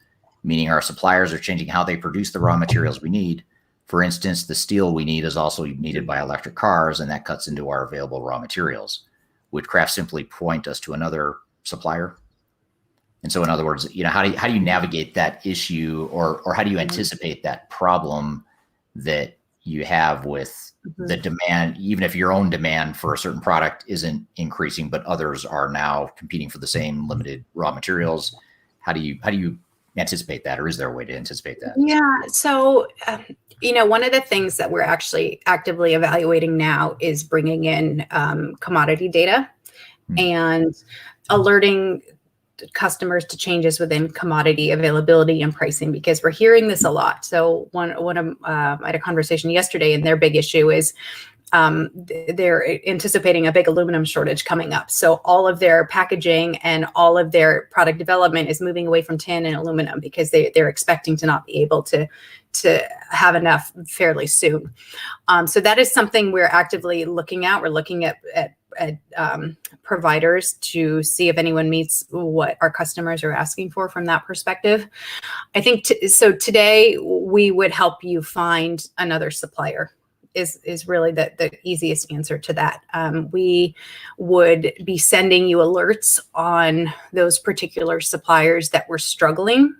meaning our suppliers are changing how they produce the raw materials we need. For instance, the steel we need is also needed by electric cars, and that cuts into our available raw materials. Would Kraft simply point us to another supplier? And so in other words, how do you navigate that issue, or how do you anticipate that problem that you have with the demand, even if your own demand for a certain product isn't increasing, but others are now competing for the same limited raw materials? how do you anticipate that, or is there a way to anticipate that? Yeah. So, one of the things that we're actually actively evaluating now is bringing in commodity data and alerting customers to changes within commodity availability and pricing, because we're hearing this a lot. So I had a conversation yesterday, and their big issue is they're anticipating a big aluminum shortage coming up. So all of their packaging and all of their product development is moving away from tin and aluminum because they're expecting to not be able to have enough fairly soon. So that is something we're actively looking at. We're looking at providers to see if anyone meets what our customers are asking for from that perspective. I think so today we would help you find another supplier is really the easiest answer to that. We would be sending you alerts on those particular suppliers that were struggling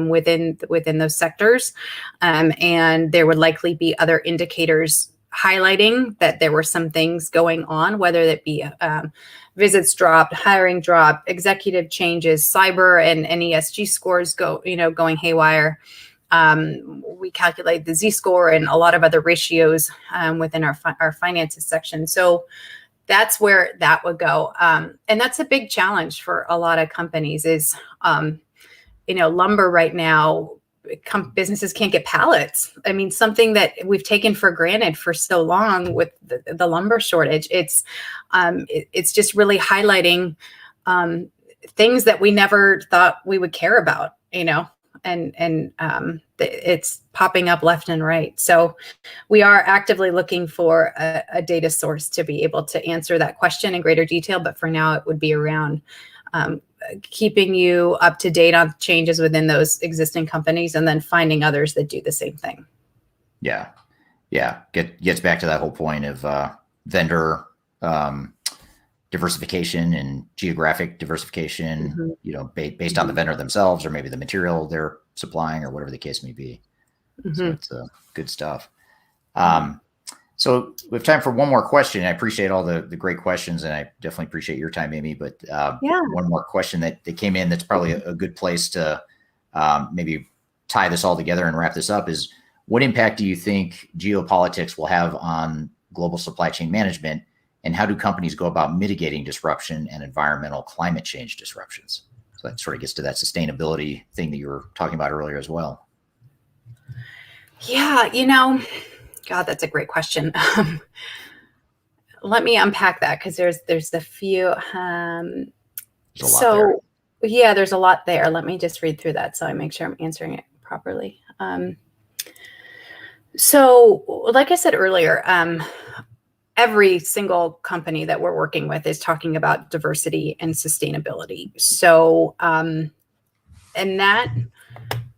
within those sectors. And there would likely be other indicators highlighting that there were some things going on, whether that be visits dropped, hiring dropped, executive changes, cyber and ESG scores going haywire. We calculate the Z-score and a lot of other ratios within our finances section. So that's where that would go. And that's a big challenge for a lot of companies is, lumber right now, businesses can't get pallets. I mean, something that we've taken for granted for so long with the lumber shortage. It's just really highlighting things that we never thought we would care about, and it's popping up left and right. So we are actively looking for a data source to be able to answer that question in greater detail. But for now, it would be around keeping you up to date on changes within those existing companies and then finding others that do the same thing. Yeah. Gets back to that whole point of vendor diversification and geographic diversification, based on the vendor themselves, or maybe the material they're supplying, or whatever the case may be. So it's good stuff. So we have time for one more question. I appreciate all the great questions, and I definitely appreciate your time, Amy. But one more question that came in that's probably a good place to maybe tie this all together and wrap this up is, what impact do you think geopolitics will have on global supply chain management, and how do companies go about mitigating disruption and environmental climate change disruptions? So that sort of gets to that sustainability thing that you were talking about earlier as well. Yeah, God, that's a great question. Let me unpack that, because there's a few. There's a lot there. Let me just read through that so I make sure I'm answering it properly. So like I said earlier, every single company that we're working with is talking about diversity and sustainability. So, and that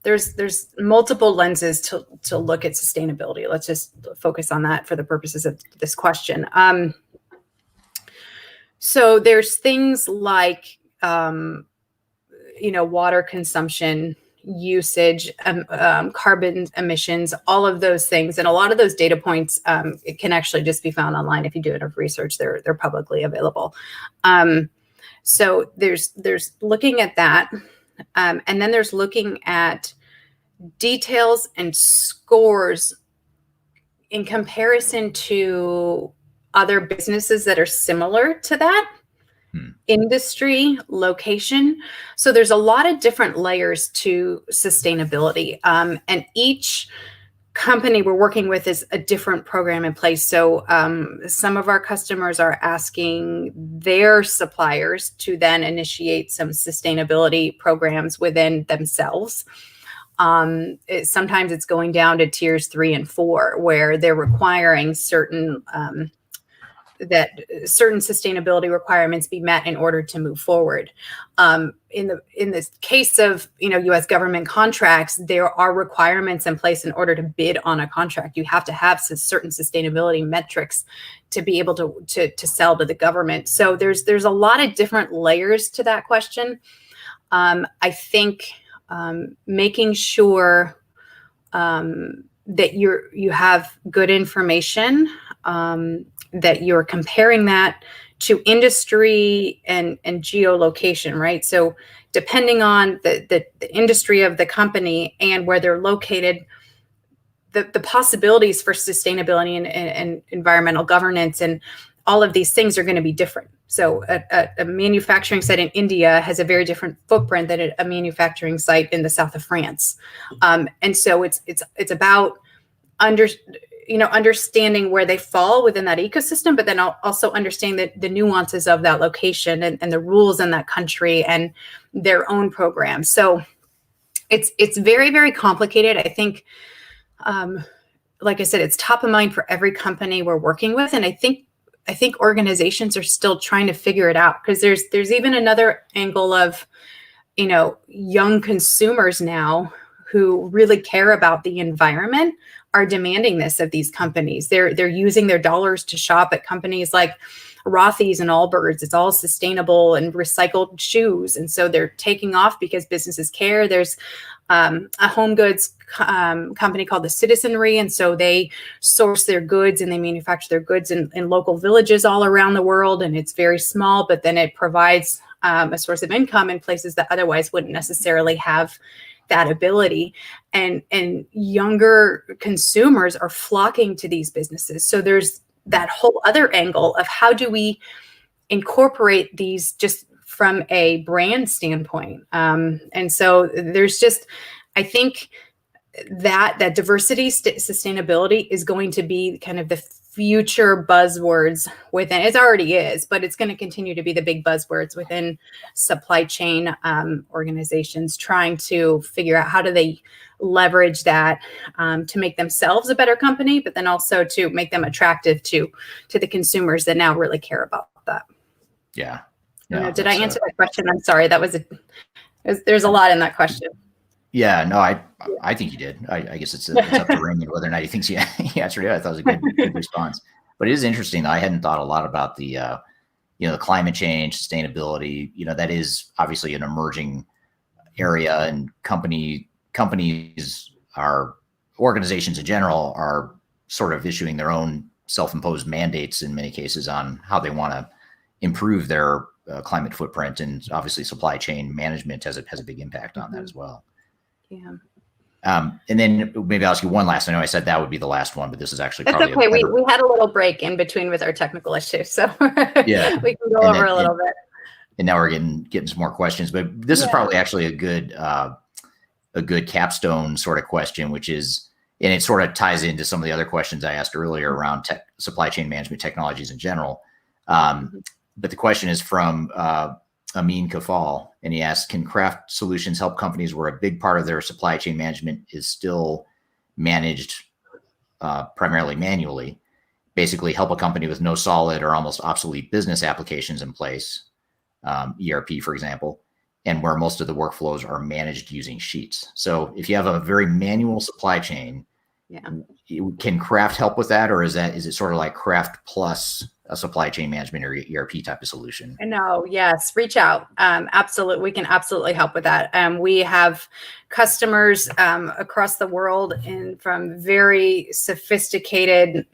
there's multiple lenses to look at sustainability. Let's just focus on that for the purposes of this question. So there's things like, water consumption, usage, carbon emissions, all of those things. And a lot of those data points, it can actually just be found online. If you do enough research, they're publicly available. So there's looking at that. And then there's looking at details and scores in comparison to other businesses that are similar to that. Industry, location. So there's a lot of different layers to sustainability. And each company we're working with is a different program in place. So some of our customers are asking their suppliers to then initiate some sustainability programs within themselves. Sometimes it's going down to tiers 3 and 4, where they're requiring certain sustainability requirements be met in order to move forward. In the case of U.S. government contracts, there are requirements in place in order to bid on a contract. You have to have certain sustainability metrics to be able to sell to the government. So there's a lot of different layers to that question. I think making sure that you have good information, that you're comparing that to industry and geolocation, right? So depending on the industry of the company and where they're located, the possibilities for sustainability and environmental governance and all of these things are going to be different. So a manufacturing site in India has a very different footprint than a manufacturing site in the south of France. And so it's about understanding where they fall within that ecosystem, but then also understanding the nuances of that location and the rules in that country and their own programs. So it's very, very complicated. I think, like I said, it's top of mind for every company we're working with. And I think organizations are still trying to figure it out, because there's even another angle of, young consumers now who really care about the environment are demanding this of these companies. They're using their dollars to shop at companies like Rothy's and Allbirds. It's all sustainable and recycled shoes. And so they're taking off because businesses care. There's a home goods company called the Citizenry. And so they source their goods and they manufacture their goods in local villages all around the world. And it's very small, but then it provides a source of income in places that otherwise wouldn't necessarily have that ability. And younger consumers are flocking to these businesses. So there's that whole other angle of how do we incorporate these just from a brand standpoint. And so there's just, I think that diversity, sustainability is going to be kind of the future buzzwords within, it already is, but it's going to continue to be the big buzzwords within supply chain organizations, trying to figure out how do they leverage that to make themselves a better company, but then also to make them attractive to the consumers that now really care about that. Yeah. Did I answer that question? I'm sorry. There's a lot in that question. Yeah, no, I think you did. I guess it's up to Raymond whether or not he thinks he answered it. I thought it was a good response. But it is interesting, though. I hadn't thought a lot about the the climate change, sustainability. That is obviously an emerging area, and companies organizations in general are sort of issuing their own self-imposed mandates in many cases on how they want to improve their climate footprint, and obviously supply chain management has a big impact on that as well. Yeah. And then maybe I'll ask you one last. I know I said that would be the last one, but this is actually probably okay. We had a little break in between with our technical issues, so yeah, we can go over a little bit. And now we're getting some more questions, but this is probably actually a good capstone sort of question, which is, and it sort of ties into some of the other questions I asked earlier around supply chain management technologies in general. But the question is from Amin Kafal, and he asks, can craft solutions help companies where a big part of their supply chain management is still managed primarily manually, basically help a company with no solid or almost obsolete business applications in place, ERP, for example, and where most of the workflows are managed using sheets? So if you have a very manual supply chain, can Craft help with that? Or is it sort of like Craft plus a supply chain management or ERP type of solution? No, yes, reach out. Absolutely. We can absolutely help with that. We have customers across the world from very sophisticated,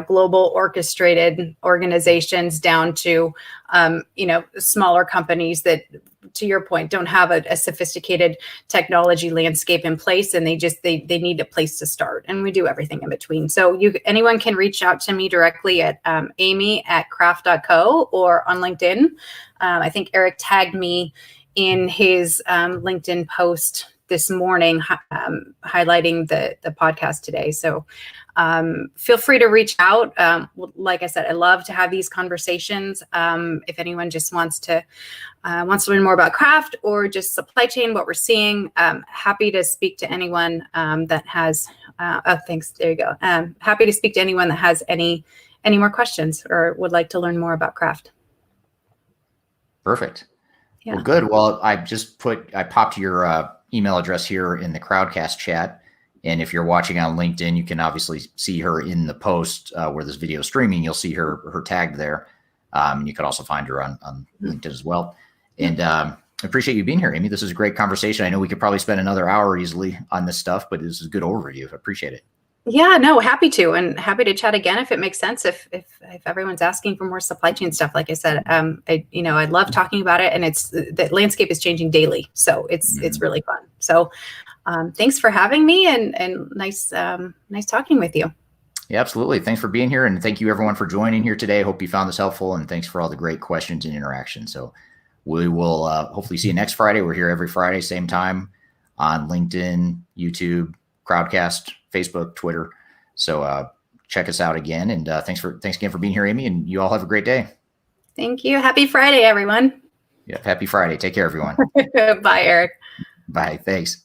global orchestrated organizations down to, smaller companies that, to your point, don't have a sophisticated technology landscape in place, and they need a place to start. And we do everything in between. So anyone can reach out to me directly at amy@craft.co or on LinkedIn. I think Eric tagged me in his LinkedIn post this morning, highlighting the podcast today. So feel free to reach out. Like I said, I love to have these conversations. If anyone just wants to learn more about Craft or just supply chain, what we're seeing, happy to speak to anyone that has. Thanks. There you go. Happy to speak to anyone that has any more questions or would like to learn more about Craft. Perfect. Yeah. Well, good. Well, I popped your email address here in the Crowdcast chat. And if you're watching on LinkedIn, you can obviously see her in the post where this video is streaming. You'll see her tagged there. And you can also find her on LinkedIn as well. And I appreciate you being here, Amy. This is a great conversation. I know we could probably spend another hour easily on this stuff, but this is a good overview. I appreciate it. Yeah, no, happy to, and happy to chat again if it makes sense. If everyone's asking for more supply chain stuff, like I said, I love talking about it, and it's the landscape is changing daily, so it's really fun. So, thanks for having me, and nice talking with you. Yeah, absolutely. Thanks for being here, and thank you everyone for joining here today. Hope you found this helpful, and thanks for all the great questions and interaction. So we will hopefully see you next Friday. We're here every Friday, same time on LinkedIn, YouTube, Crowdcast, Facebook, Twitter. So check us out again, and thanks again for being here, Amy, and you all have a great day. Thank you. Happy Friday, everyone. Yeah, happy Friday. Take care, everyone. Bye, Eric. Bye. Thanks.